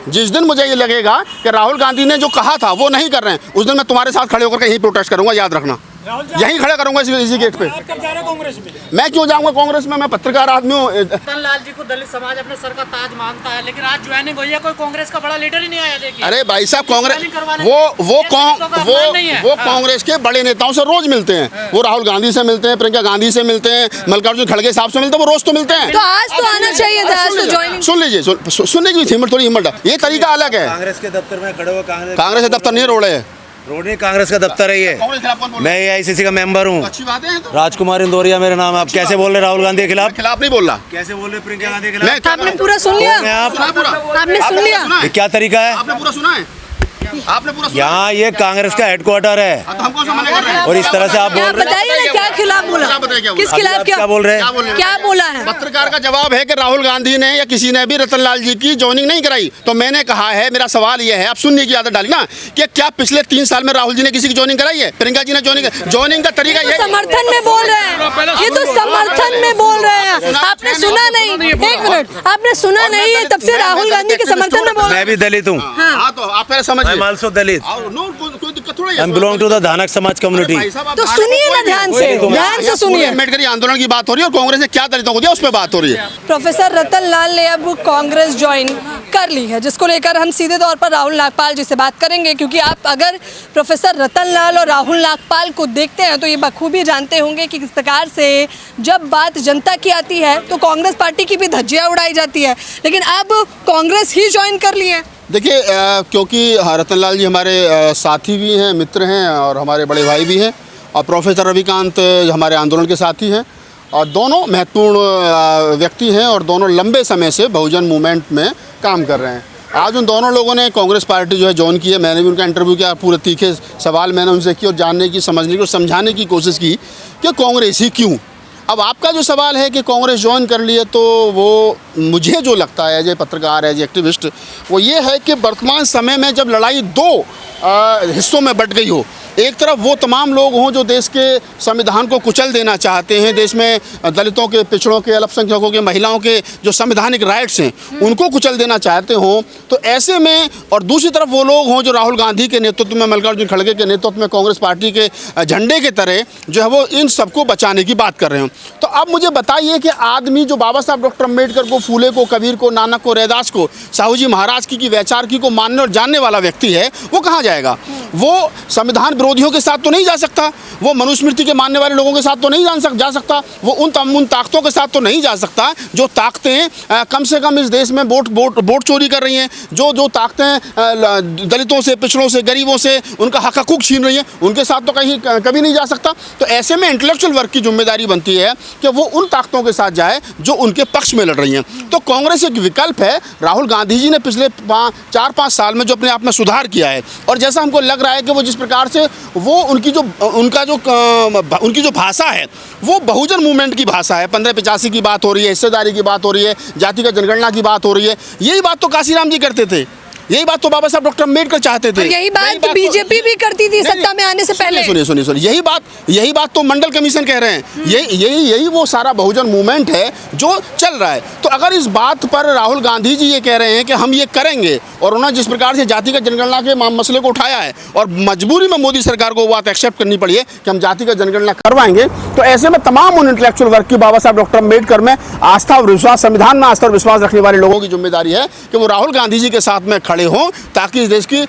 जिस दिन मुझे ये लगेगा कि राहुल गांधी ने जो कहा था वो नहीं कर रहे हैं, उस दिन मैं तुम्हारे साथ खड़े होकर यही प्रोटेस्ट करूंगा, याद रखना। यहीं खड़ा करूंगा इसी गेट पे। कांग्रेस में मैं क्यों जाऊंगा कांग्रेस में? मैं पत्रकार आदमी हूँ। रतन लाल जी को दलित समाज अपने सर का ताज मानता है, लेकिन आज ज्वाइनिंग हुई है, कोई कांग्रेस का बड़ा लीडर ही नहीं आया। देखिए, अरे भाई साहब, कांग्रेस वो कांग्रेस के बड़े नेताओं से रोज मिलते हैं। वो राहुल गांधी से मिलते हैं, प्रियंका गांधी से मिलते हैं, मल्लिकार्जुन खड़गे साहब से मिलते हैं, वो रोज तो मिलते हैं। तो आज तो आना चाहिए था, आज तो ज्वाइनिंग। सुन लीजिए, सुनने की हिम्मत, थोड़ी हिम्मत। ये तरीका अलग है। कांग्रेस के दफ्तर में खड़े हो, कांग्रेस के दफ्तर नहीं रोड है, रोड कांग्रेस का दफ्तर है ये। मैं AICC का मेंबर हूँ। अच्छी बात है। राजकुमार इंदौरिया मेरा नाम है। आप कैसे बोल रहे राहुल गांधी के खिलाफ? खिलाफ नहीं बोल रहा। कैसे बोल रहे प्रियंका गांधी के खिलाफ? आपने पूरा सुन लिया? आपने सुन लिया? ये क्या तरीका है? आपने पूरा सुना है? आपने पूरा सुना? यहाँ ये कांग्रेस का हेडक्वार्टर है तो हमको समझ कर रहे हैं। और इस तरह से आप बोल रहे हैं। बताइए ना, क्या खिलाफ बोला? किस खिलाफ? क्या बोल रहे हैं? क्या बोला है? पत्रकार का जवाब है कि राहुल गांधी ने या किसी ने भी रतन लाल जी की ज्वाइनिंग नहीं कराई। तो मैंने कहा है, मेरा सवाल यह है, आप सुनने की आदत डाली ना, कि क्या पिछले 3 साल में राहुल जी ने किसी की ज्वाइनिंग कराई है? प्रियंका जी ने ज्वाइनिंग का तरीका ये समर्थन में बोल रहे हैं, ये तो समर्थन में बोल रहे हैं। आपने सुना नहीं? एक मिनट, आपने सुना नहीं है? तब से राहुल गांधी के समर्थन में बोल रहे मैं भी दलित हूँ। हाँ, तो आप पहले समझिए। I'm also दलित। कोई दिक्कत थोड़ी है। I belong to the धानक समाज कम्युनिटी। तो सुनिए ना, ध्यान से सुनिए। अम्बेडकरी आंदोलन की बात हो रही है और कांग्रेस ने क्या दलितों को दिया उस पर बात हो रही है। प्रोफेसर रतन लाल ने अब कांग्रेस ज्वाइन कर ली है, जिसको लेकर हम सीधे तौर पर राहुल नागपाल जी से बात करेंगे, क्योंकि आप अगर प्रोफेसर रतन लाल और राहुल नागपाल को देखते हैं तो ये बखूबी जानते होंगे कि किस प्रकार से जब बात जनता की आती है तो कांग्रेस पार्टी की भी धज्जियां उड़ाई जाती है, लेकिन अब कांग्रेस ही ज्वाइन कर ली है। देखिए, क्योंकि रतन लाल जी हमारे साथी भी हैं, मित्र हैं और हमारे बड़े भाई भी हैं, और प्रोफेसर रविकांत हमारे आंदोलन के साथी हैं, और दोनों महत्वपूर्ण व्यक्ति हैं और दोनों लंबे समय से बहुजन मूवमेंट में काम कर रहे हैं। आज उन दोनों लोगों ने कांग्रेस पार्टी जो है ज्वाइन की है। मैंने भी उनका इंटरव्यू किया, पूरे तीखे सवाल मैंने उनसे किए और जानने की, समझने की और समझाने की कोशिश की कि कांग्रेस ही क्यों। अब आपका जो सवाल है कि कांग्रेस ज्वाइन कर लिए, तो वो मुझे जो लगता है एज ए पत्रकार, एज ए एक्टिविस्ट, वो ये है कि वर्तमान समय में जब लड़ाई 2 हिस्सों में बट गई हो, एक तरफ वो तमाम लोग हों जो देश के संविधान को कुचल देना चाहते हैं, देश में दलितों के, पिछड़ों के, अल्पसंख्यकों के, महिलाओं के जो संवैधानिक राइट्स हैं उनको कुचल देना चाहते हों, तो ऐसे में, और दूसरी तरफ वो लोग हों जो राहुल गांधी के नेतृत्व में, मल्लिकार्जुन खड़गे के नेतृत्व में कांग्रेस पार्टी के झंडे के तरह जो है वो इन सबको बचाने की बात कर रहे हो। तो अब मुझे बताइए कि आदमी जो बाबा साहब डॉक्टर अम्बेडकर को, फूले को, कबीर को, नानक को, रैदास को, साहू जी महाराज की वैचारिकी को मानने और जानने वाला व्यक्ति है, वो कहाँ जाएगा? वो संविधान विरोधियों के साथ तो नहीं जा सकता, वो मनुस्मृति के मानने वाले लोगों के साथ तो नहीं जा सकता, वो उन ताकतों के साथ तो नहीं जा सकता जो ताकतें कम से कम इस देश में वोट चोरी कर रही हैं, जो ताकतें दलितों से, पिछड़ों से, गरीबों से उनका हक हकूक छीन रही हैं, उनके साथ तो कभी नहीं जा सकता। तो ऐसे में इंटेलेक्चुअल वर्ग की जिम्मेदारी बनती है कि वो उन ताकतों के साथ जाए जो उनके पक्ष में लड़ रही हैं। तो कांग्रेस एक विकल्प है। राहुल गांधी जी ने पिछले 4-5 साल में जो अपने आप में सुधार किया है, और जैसा हमको लग रहा है कि वो जिस प्रकार से वो उनकी जो भाषा है वो बहुजन मूवमेंट की भाषा है। 1585 की बात हो रही है, हिस्सेदारी की बात हो रही है, जातिगत जनगणना की बात हो रही है। यही बात तो काशीराम जी करते थे, यही बात तो बाबा साहब डॉक्टर अम्बेडकर चाहते थे, यही बात बीजेपी भी करती थी सत्ता में आने से पहले। सुनिए, यही बात तो मंडल कमीशन कह रहे हैं। यही वो सारा बहुजन मूवमेंट है जो चल रहा है। तो अगर इस बात पर राहुल गांधी जी ये कह रहे हैं कि हम ये करेंगे, और उन्होंने जिस प्रकार से जातिगत जनगणना के मसले को उठाया है, और मजबूरी में मोदी सरकार को वो बात एक्सेप्ट करनी पड़ी है कि हम जातिगत जनगणना करवाएंगे, तो ऐसे में तमाम उन इंटेलेक्चुअल वर्ग की, बाबा साहब डॉक्टर अम्बेडकर में आस्था और विश्वास, संविधान में आस्था और विश्वास रखने वाले लोगों की जिम्मेदारी है कि वो राहुल गांधी जी के साथ में खड़े हों, ताकि इस देश की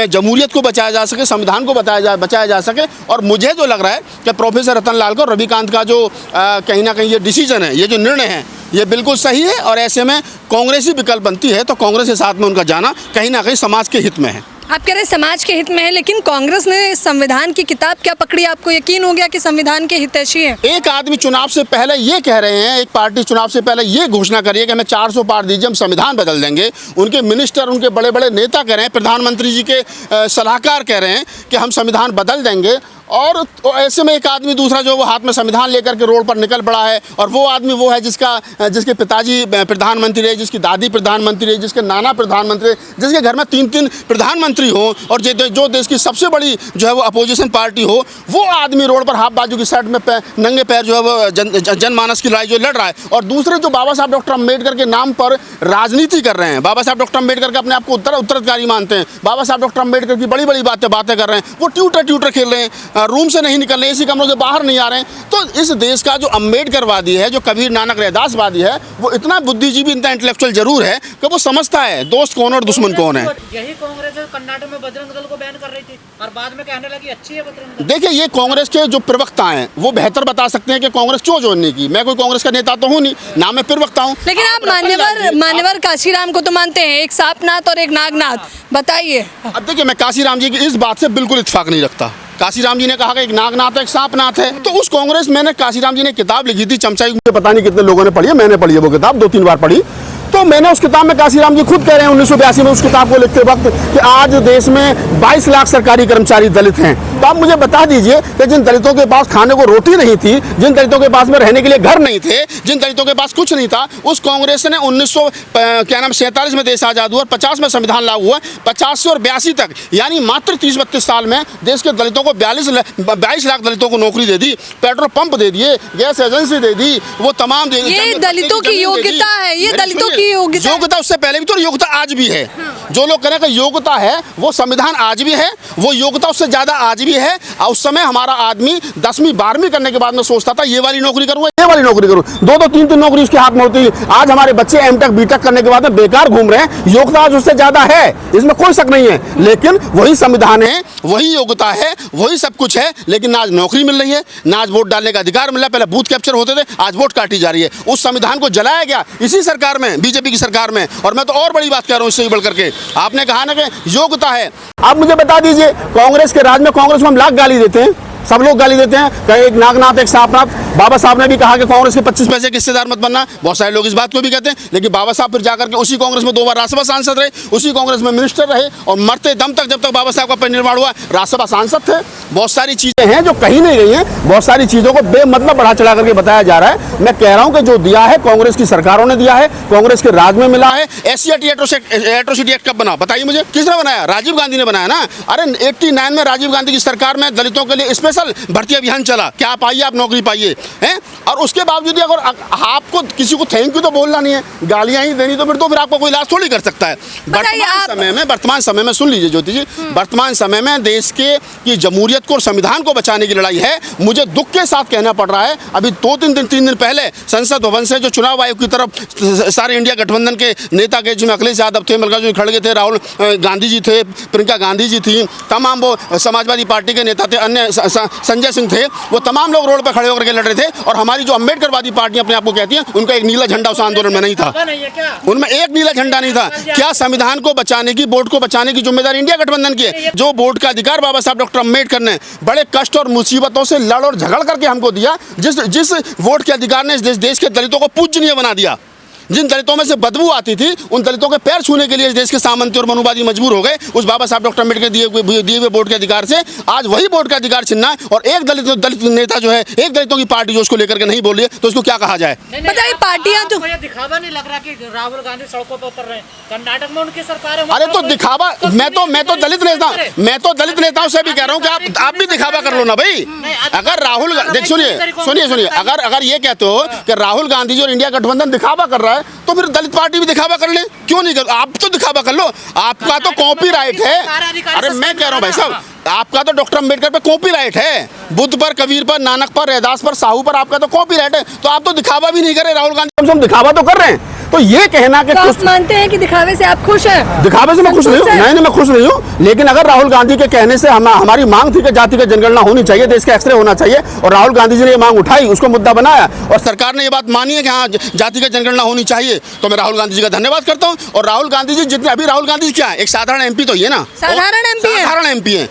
जमहूरियत को बचाया जा सके, संविधान को बचाया जा सके। और मुझे जो लग रहा है कि प्रोफेसर रतन लाल को, रविकांत का जो कहीं ना कहीं ये डिसीजन है, ये जो निर्णय है, ये बिल्कुल सही है, और ऐसे में कांग्रेस ही विकल्प बनती है। तो कांग्रेस के साथ में उनका जाना कहीं ना कहीं समाज के हित में है। आप कह रहे हैं समाज के हित में है, लेकिन कांग्रेस ने संविधान की किताब क्या पकड़ी? आपको यकीन हो गया कि संविधान के हितैषी है? एक आदमी चुनाव से पहले ये कह रहे हैं, एक पार्टी चुनाव से पहले ये घोषणा करिए कि हमें 400 पार दीजिए, हम संविधान बदल देंगे। उनके मिनिस्टर, उनके बड़े बड़े नेता कह रहे हैं, प्रधानमंत्री जी के सलाहकार कह रहे हैं कि हम संविधान बदल देंगे, और ऐसे में एक आदमी दूसरा जो वो हाथ में संविधान लेकर के रोड पर निकल पड़ा है, और वो आदमी वो है जिसके पिताजी प्रधानमंत्री रहे, जिसकी दादी प्रधानमंत्री रही, जिसके नाना प्रधानमंत्री रहे, जिसके घर में 3-3 प्रधानमंत्री हो, और जो देश की सबसे बड़ी जो है वो अपोजिशन पार्टी हो, वो आदमी रोड पर हाफ बाजू की शर्ट में नंगे पैर जो है वो जनमानस की लड़ाई जो लड़ रहा है। और दूसरे जो बाबा साहब डॉक्टर अम्बेडकर के नाम पर राजनीति कर रहे हैं, बाबा साहब डॉक्टर अम्बेडकर के अपने आप को उत्तराधिकारी मानते हैं, बाबा साहब डॉक्टर अम्बेडकर की बड़ी बड़ी बातें कर रहे हैं, वो ट्यूटर खेल रहे हैं, रूम से नहीं निकल रहे, इसी कमरों से बाहर नहीं आ रहे हैं। तो इस देश का जो अम्बेडकरवादी है, जो कबीर नानक रैदासवादी है, वो इतना बुद्धिजीवी, इतना इंटेलेक्चुअल जरूर है कि वो समझता है दोस्त कौन और दुश्मन कौन है। यही कांग्रेस कर्नाटक में बजरंग दल को बैन कर रही थी और बाद में कहने लगी अच्छी है बजरंग दल। देखिए, ये कांग्रेस के जो प्रवक्ता हैं वो बेहतर बता सकते हैं कि कांग्रेस क्यों ज्वाइन नहीं की। मैं कोई कांग्रेस का नेता तो हूँ नहीं, ना मैं प्रवक्ता हूँ। लेकिन आप मान्यवर काशीराम को तो मानते हैं, एक सांपनाथ और एक नागनाथ, बताइए। अब देखिए, मैं काशीराम जी की इस बात से बिल्कुल इत्तेफाक नहीं रखता। काशीराम जी ने कहा कि एक नागनाथ है, एक सांपनाथ है। तो उस कांग्रेस में काशीराम जी ने किताब लिखी थी चमचाई, मुझे पता नहीं कितने लोगों ने पढ़ी है, मैंने पढ़ी है वो किताब, 2-3 बार पढ़ी। तो मैंने उस किताब में, काशीराम जी खुद कह रहे हैं 1982 में उस किताब को लिखते वक्त, कि आज देश में 22 लाख सरकारी कर्मचारी दलित हैं। तो आप मुझे बता दीजिए कि जिन दलितों के पास खाने को रोटी नहीं थी, जिन दलितों के पास में रहने के लिए घर नहीं थे, जिन दलितों के पास कुछ नहीं था, उस कांग्रेस ने 1947 में देश आज़ाद हुआ, 50 में संविधान लागू हुआ, 50 से और 82 तक, यानी मात्र 30-32 साल में देश के दलितों को 22 लाख दलितों को नौकरी दे दी, पेट्रोल पंप दे दिए, गैस एजेंसी दे दी, वो तमाम दे दी। ये दलितों की योग्यता है, ये दलितों की योग्यता उससे पहले भी तो, योग्यता आज भी है। जो लोग कह रहे हैं कि योग्यता है, वो संविधान आज भी है, वो योग्यता उससे ज्यादा आज भी है। और उस समय हमारा आदमी 10वीं 12वीं करने के बाद में सोचता था ये वाली नौकरी करूंगा, ये वाली नौकरी करूँ, 2-2 3-3 नौकरी उसके हाथ में होती है। आज हमारे बच्चे M.Tech B.Tech करने के बाद में बेकार घूम रहे हैं, योग्यता आज उससे ज्यादा है, इसमें कोई शक नहीं है। लेकिन वही संविधान है, वही योग्यता है, वही सब कुछ है, लेकिन ना आज नौकरी मिल रही है, ना आज वोट डालने का अधिकार मिल रहा है। पहले बूथ कैप्चर होते थे, आज वोट काटी जा रही है। उस संविधान को जलाया गया इसी सरकार में, बीजेपी की सरकार में। और मैं तो और बड़ी बात कह रहा हूँ इससे बढ़ करके, आपने कहा ना कि योग्यता है। आप मुझे बता दीजिए, कांग्रेस के राज में कांग्रेस को हम लाख गाली देते हैं, सब लोग गाली देते हैं कि एक नागनाथ एक सांपनाथ। बाबा साहब ने भी कहा कि कांग्रेस के 25 पैसे के हिस्सेदार मत बनना, बहुत सारे लोग इस बात को भी कहते हैं। लेकिन बाबा साहब फिर जाकर के उसी कांग्रेस में 2 बार राज्यसभा सांसद रहे, उसी कांग्रेस में मिनिस्टर रहे, और मरते दम तक, जब तक बाबा साहब का परिनिर्वाण हुआ, राज्यसभा सांसद थे। बहुत सारी चीजें हैं जो कहीं नहीं गई हैं, बहुत सारी चीजों को बेमतलब बढ़ा चढ़ा करके बताया जा रहा है। मैं कह रहा हूं कि जो दिया है कांग्रेस की सरकारों ने दिया है, कांग्रेस के राज में मिला है। SC एट्रोसिटी एक्ट कब बना, बताइए मुझे, किसने बनाया? राजीव गांधी ने बनाया ना। अरे 89 में राजीव गांधी की सरकार में दलितों के लिए स्पेशल भर्ती अभियान चला, क्या आप आइए, आप नौकरी पाइए, हैं? और उसके बावजूद अगर आपको किसी को थैंक यू तो बोलना नहीं है, गालियां ही देनी, तो फिर आपको कोई इलाज थोड़ी कर सकता है। वर्तमान समय में सुन लीजिए ज्योति जी, वर्तमान समय में देश की जमहूरियत को और संविधान को बचाने की लड़ाई है। मुझे दुख के साथ कहना पड़ रहा है, अभी 2-3 दिन पहले संसद भवन से जो चुनाव आयोग की तरफ सारे इंडिया गठबंधन के नेता गए, जिसमें अखिलेश यादव थे, मल्लिकार्जुन खड़गे थे, राहुल गांधी जी थे, प्रियंका गांधी जी थी, तमाम वो समाजवादी पार्टी के नेता थे, अन्य संजय सिंह थे, वो तमाम लोग रोड पर खड़े होकर के लड़ रहे थे। और हमारी जो अम्बेडकरवादी पार्टी अपने आप को कहती है, उनका एक नीला झंडा उस आंदोलन में नहीं था, उनमें एक नीला झंडा नहीं था। क्या संविधान को बचाने की, बोर्ड को बचाने की जिम्मेदारी इंडिया गठबंधन की है? जो बोर्ड का अधिकार बाबा साहब डॉक्टर अम्बेडकर ने बड़े कष्ट और मुसीबतों से लड़ और झगड़ करके हमको दिया, जिस वोट के अधिकार ने इस देश के दलितों को पूजनीय बना दिया, जिन दलितों में से बदबू आती थी, उन दलितों के पैर छूने के लिए इस देश के सामंती और मनुवादी मजबूर हो गए। उस बाबा साहब डॉक्टर अम्बेडकर दिए हुए वोट के अधिकार से आज वही वोट का अधिकार छीनना है। और एक दलित नेता जो है, एक दलितों की पार्टी जो उसको लेकर के नहीं बोल रही है, तो उसको क्या कहा जाए? बताइए, पार्टियां तो ये दिखावा नहीं लग रहा कि राहुल गांधी सड़कों पर उतर रहे हैं? कर्नाटक में उनकी सरकार है। अरे तो दिखावा, मैं तो दलित नेताओं से भी कह रहा हूँ कि आप भी दिखावा कर लो ना भाई। अगर राहुल, सुनिए, अगर ये कहते हो कि राहुल गांधी जी और इंडिया गठबंधन दिखावा कर रहा है, तो फिर दलित पार्टी भी दिखावा कर ले, क्यों नहीं कर? आप तो दिखावा कर लो, आपका तो कॉपीराइट है। अरे मैं कह रहा हूँ भाई साहब, आपका तो डॉक्टर अम्बेडकर पे कॉपीराइट है, बुद्ध पर, कबीर पर, नानक पर, रैदास पर, साहू पर आपका तो कॉपीराइट है। तो आप तो दिखावा भी नहीं कर रहे, राहुल गांधी हम दिखावा तो कर रहे हैं। तो ये कहना कि आप मानते हैं कि दिखावे से आप खुश हैं? दिखावे से मैं खुश नहीं हूँ, नहीं मैं खुश नहीं हूँ। लेकिन अगर राहुल गांधी के कहने से हमारी मांग थी कि जाति की जनगणना होनी चाहिए, देश का एक्सरे होना चाहिए, और राहुल गांधी जी ने ये मांग उठाई, उसको मुद्दा बनाया, और सरकार ने ये बात मानी है कि हाँ जाति की जनगणना होनी चाहिए, तो मैं राहुल गांधी जी का धन्यवाद करता हूँ। और राहुल गांधी जी जितने, अभी राहुल गांधी जी क्या है, एक साधारण MP तो ये ना, साधारण MP है,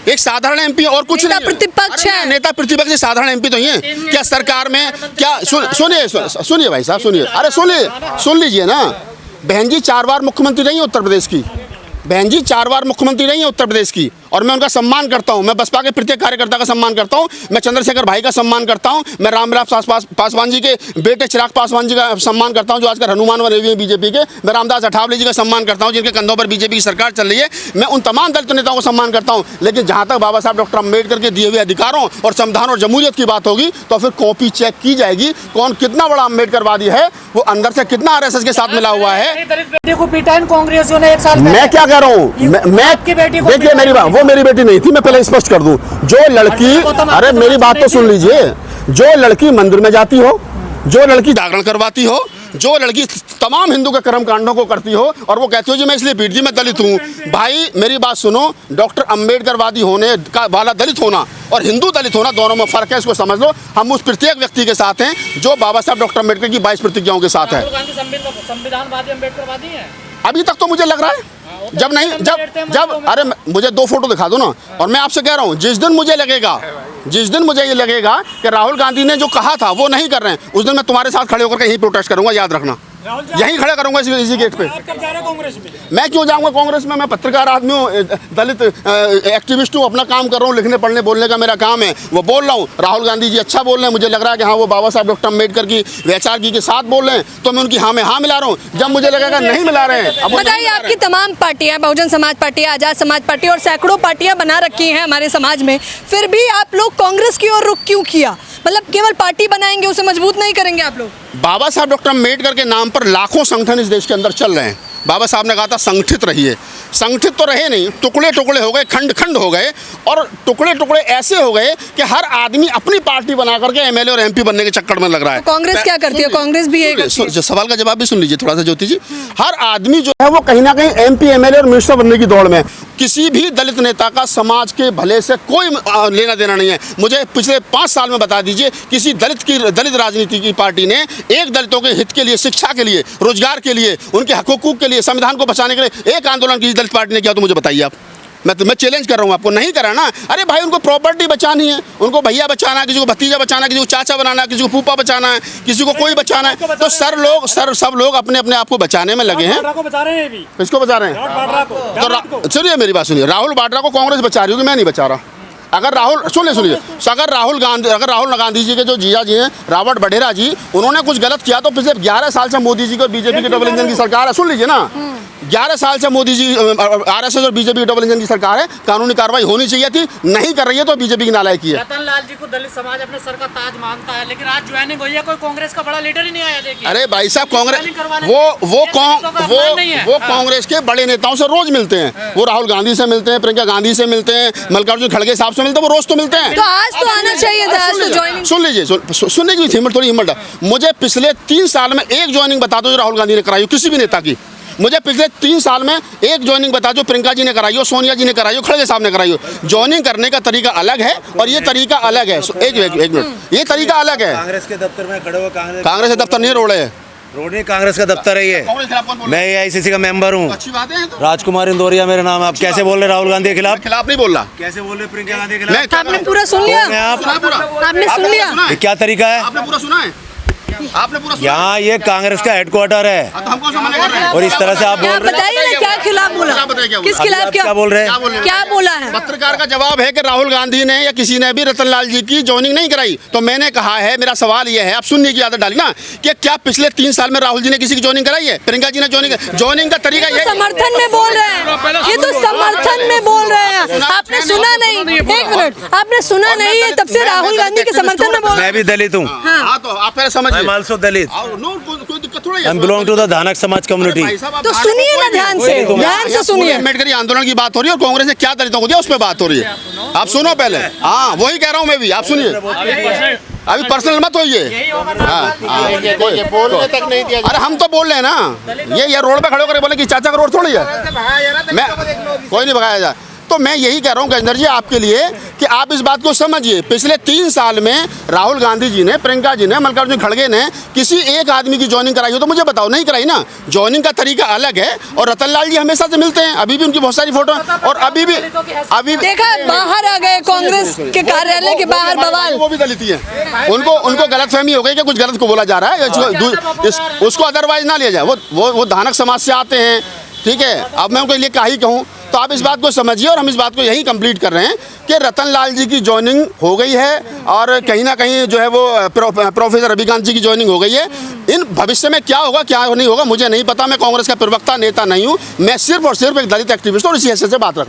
एक साधारण MP और कुछ नहीं, प्रतिपक्ष है, नेता प्रतिपक्ष, साधारण MP तो ही है। क्या सरकार में क्या, सुनिए भाई साहब, सुनिए, अरे सुन लीजिए ना, बहन जी 4 बार मुख्यमंत्री रही है उत्तर प्रदेश की, बहन जी 4 बार मुख्यमंत्री रही है उत्तर प्रदेश की, और मैं उनका सम्मान करता हूं। मैं बसपा के प्रत्येक कार्यकर्ता का सम्मान करता हूं। मैं चंद्रशेखर भाई का सम्मान करता हूं। मैं रामविलास पासवान जी के बेटे चिराग पासवान जी का सम्मान करता हूं, जो आजकल हनुमान बने हुए हैं बीजेपी के। मैं रामदास अठावले जी का सम्मान करता हूं, जिनके कंधों पर बीजेपी की सरकार चल रही है। मैं उन तमाम दलित नेताओं को सम्मान करता हूं। लेकिन जहां तक बाबा साहब डॉक्टर अम्बेडकर के दिए हुए अधिकारों और संविधान और जमहूरियत की बात होगी तो फिर कॉपी चेक की जाएगी। कौन कितना बड़ा अम्बेडकरवादी है, वो अंदर से कितना आरएसएस के साथ मिला हुआ है। दलित बेटी को पीटा इन कांग्रेसियों ने 1 साल मैं क्या कह रहा हूँ, मैं आपकी बेटी को देखिए मेरी बात, वो मेरी बेटी नहीं थी। मैं पहले स्पष्ट कर दूं, जो लड़की, अरे मेरी बात तो सुन लीजिए, जो लड़की मंदिर में जाती हो, जो लड़की जागरण करवाती हो, जो लड़की तमाम हिंदू के कर्म कांडों को करती हो और वो कहती हो जी मैं इसलिए पीट दी, मैं दलित हूँ। भाई मेरी बात सुनो, डॉक्टर अम्बेडकरवादी होने का वाला दलित होना और हिंदू दलित होना, दोनों में फर्क है, इसको समझ लो। हम उस प्रत्येक व्यक्ति के साथ हैं जो बाबा साहब डॉक्टर अम्बेडकर की 22 प्रतिज्ञाओं के साथ है। राहुल गांधी संविधानवादी अम्बेडकरवादी है। अभी तक तो मुझे लग रहा है, जब नहीं जब अरे मुझे 2 फोटो दिखा दो ना। और मैं आपसे कह रहा हूँ, जिस दिन मुझे ये लगेगा कि राहुल गांधी ने जो कहा था वो नहीं कर रहे हैं, उस दिन मैं तुम्हारे साथ खड़े होकर यही प्रोटेस्ट करूंगा, याद रखना। यहीं खड़ा करूंगा इसी गेट पे। मैं क्यों जाऊंगा कांग्रेस में? मैं पत्रकार आदमी हूँ, दलित एक्टिविस्ट हूँ, अपना काम कर रहा हूँ, लिखने पढ़ने बोलने का मेरा काम है, वो बोल रहा हूँ। राहुल गांधी जी अच्छा बोल रहे हैं, मुझे लग रहा है कि हाँ वो बाबा साहब डॉक्टर अम्बेडकर की वैचारिकी के साथ बोल रहे हैं, तो मैं उनकी हाँ में हाँ मिला रहा हूँ। जब मुझे लगेगा नहीं मिला रहे हैं, अब बताइए, आपकी तमाम पार्टियां, बहुजन समाज पार्टी, आजाद समाज पार्टी और सैकड़ों पार्टियां बना रखी हैं हमारे समाज में, फिर भी आप लोग कांग्रेस की ओर रुख क्यों किया? मतलब केवल पार्टी बनाएंगे, उसे मजबूत नहीं करेंगे आप लोग? बाबा साहब डॉक्टर अम्बेडकर के नाम पर लाखों संगठन इस देश के अंदर चल रहे हैं। बाबा साहब ने कहा था संगठित रहिए, संगठित तो रहे नहीं, टुकड़े टुकड़े हो गए, खंड खंड हो गए, और टुकड़े टुकड़े ऐसे हो गए कि हर आदमी अपनी पार्टी बना करके एमएलए और एमपी बनने के चक्कर में लग रहा है। तो कांग्रेस क्या करती है? कांग्रेस भी एक सवाल का जवाब भी सुन लीजिए थोड़ा सा ज्योति जी। हर आदमी जो है वो कहीं ना कहीं एमपी एमएलए और मिनिस्टर बनने की दौड़ में। किसी भी दलित नेता का समाज के भले से कोई लेना देना नहीं है। मुझे पिछले 5 साल में बता दीजिए किसी दलित राजनीति की पार्टी ने एक दलितों के हित के लिए, शिक्षा के लिए, रोजगार के लिए, उनके हकूक के लिए, संविधान को बचाने के लिए एक आंदोलन किसी दलित पार्टी ने किया तो मुझे बताइए आप। मैं चैलेंज कर रहा हूँ आपको, नहीं करा ना। अरे भाई उनको प्रॉपर्टी बचानी है, उनको भैया बचाना है, किसी को भतीजा बचाना है, किसी को चाचा बनाना है, किसी को फूफा बचाना है, किसी को कोई बचाना है, तो सब लोग अपने अपने आप को बचाने में लगे हैं। किसको बचा रहे हैं? तो सुनिए मेरी बात सुनिए, राहुल वाड्रा को कांग्रेस बचा रही होगी, मैं नहीं बचा रहा। अगर राहुल सुनिए, अगर राहुल गांधी जी के जो जीजा जी हैं राबर्ट वढेरा जी, उन्होंने कुछ गलत किया तो पिछले 11 साल से मोदी जी को बीजेपी की डबल इंजन की सरकार है। सुन लीजिए ना, 11 साल से मोदी जी, आरएसएस और बीजेपी की डबल इंजन की सरकार है, कानूनी कार्रवाई होनी चाहिए थी, नहीं कर रही है तो बीजेपी की नालायकी है। रतन लाल जी को दलित समाज अपने सर का ताज मानता है, लेकिन आज ज्वाइनिंग हुई है, कोई कांग्रेस का बड़ा लीडर ही नहीं आया। देखिए अरे भाई साहब, कांग्रेस वो कांग्रेस के बड़े नेताओं से रोज मिलते हैं। वो राहुल गांधी से मिलते हैं, प्रियंका गांधी से मिलते हैं, मल्लिकार्जुन खड़गे साहब से मिलते हैं, वो रोज तो मिलते हैं। तो आज तो आना चाहिए था, आज तो ज्वाइनिंग। सुन लीजिए, सुनने की हिम्मत, थोड़ी हिम्मत। मुझे पिछले 3 साल में एक ज्वाइनिंग बता दो जो राहुल गांधी ने कराई हो, किसी भी नेता की। मुझे पिछले 3 साल में एक ज्वाइनिंग बता दो प्रियंका जी ने कराई हो, सोनिया जी ने कराई हो, खड़गे साहब ने कराई हो। ज्वाइनिंग करने का तरीका अलग है और ये तरीका अलग है। एक मिनट, ये तरीका अलग है। कांग्रेस के दफ्तर में खड़े हो, कांग्रेस के दफ्तर नहीं रोड़े है, रोडनी कांग्रेस का दफ्तर है ये। मैं AICC का मेंबर हूँ, अच्छी बात है। राजकुमार इंदौरिया मेरा नाम है। आप कैसे बोल रहे राहुल गांधी के खिलाफ? नहीं बोल रहा। कैसे बोल रहे प्रियंका गांधी के खिलाफ? आपने पूरा सुन लिया? आपने सुन लिया? ये क्या तरीका है? आपने पूरा सुना है? आपने पूरा सुना? यहाँ ये कांग्रेस का हेडक्वार्टर है तो हमको समझ कर रहे हैं। और इस तरह से आप बोल रहे बताइए ना, क्या खिलाफ बोला? किस खिलाफ? क्या बोल रहे हैं? क्या बोला है? पत्रकार का जवाब है कि राहुल गांधी ने या किसी ने भी रतन लाल जी की ज्वाइनिंग नहीं कराई। तो मैंने कहा है, मेरा सवाल यह है, आप सुनने की आदत डाली ना, कि क्या पिछले 3 साल में राहुल जी ने किसी की ज्वाइनिंग कराई है? प्रियंका जी ने ज्वाइनिंग का तरीका ये समर्थन में बोल रहे हैं, ये तो समर्थन में बोल रहे हैं। आपने सुना नहीं? एक मिनट, आपने सुना नहीं है? तब से राहुल गांधी के समर्थन में बोल रहे मैं भी दलित हूँ। हाँ, तो आप पहले समझिए। आई एम आल्सो दलित। कोई दिक्कत थोड़ी आई बिलोंग टू द धानक समाज कम्युनिटी। तो सुनिए ना, ध्यान से सुनिए। अम्बेडकरी आंदोलन की बात हो रही है और कांग्रेस ने क्या दलितों को दिया उस पर बात हो रही है। आप सुनो पहले। हाँ, वही कह रहा हूँ मैं भी, आप सुनिए। अभी पर्सनल मत होइए। बोलने तक नहीं दिया। अरे हम तो बोल रहे हैं ना, ये रोड पे खड़े होकर बोले कि चाचा का रोड थोड़ी है, मैं कोई नहीं भगाया जाए। तो मैं यही कह रहा हूँ गजेंद्र जी आपके लिए कि आप इस बात को समझिए। पिछले 3 साल में राहुल गांधी जी ने, प्रियंका जी ने, मल्लिकार्जुन खड़गे ने किसी एक आदमी की ज्वाइनिंग कराई हो तो मुझे बताओ, नहीं कराई ना। ज्वाइनिंग का तरीका अलग है। और रतन लाल जी हमेशा से मिलते हैं, अभी भी उनकी बहुत सारी फोटो, और अभी भी देखा, बाहर आ गए कांग्रेस के कार्यालय के बाहर बवाल। वो भी दलित ही है। उनको गलतफहमी हो गई कि कुछ गलत को बोला जा रहा है, उसको अदरवाइज ना लिया जाए। वो धानक समाज से आते हैं, ठीक है। अब मैं उनके लिए क्या ही कहूँ तो आप इस बात को समझिए और हम इस बात को यही कंप्लीट कर रहे हैं कि रतन लाल जी की ज्वाइनिंग हो गई है और कहीं ना कहीं जो है वो प्रोफेसर रविकांत जी की ज्वाइनिंग हो गई है। इन भविष्य में क्या होगा क्या नहीं होगा मुझे नहीं पता, मैं कांग्रेस का प्रवक्ता नेता नहीं हूँ, मैं सिर्फ और सिर्फ एक दलित एक्टिविस्ट और इसी हैसियत से बात रखता हूँ।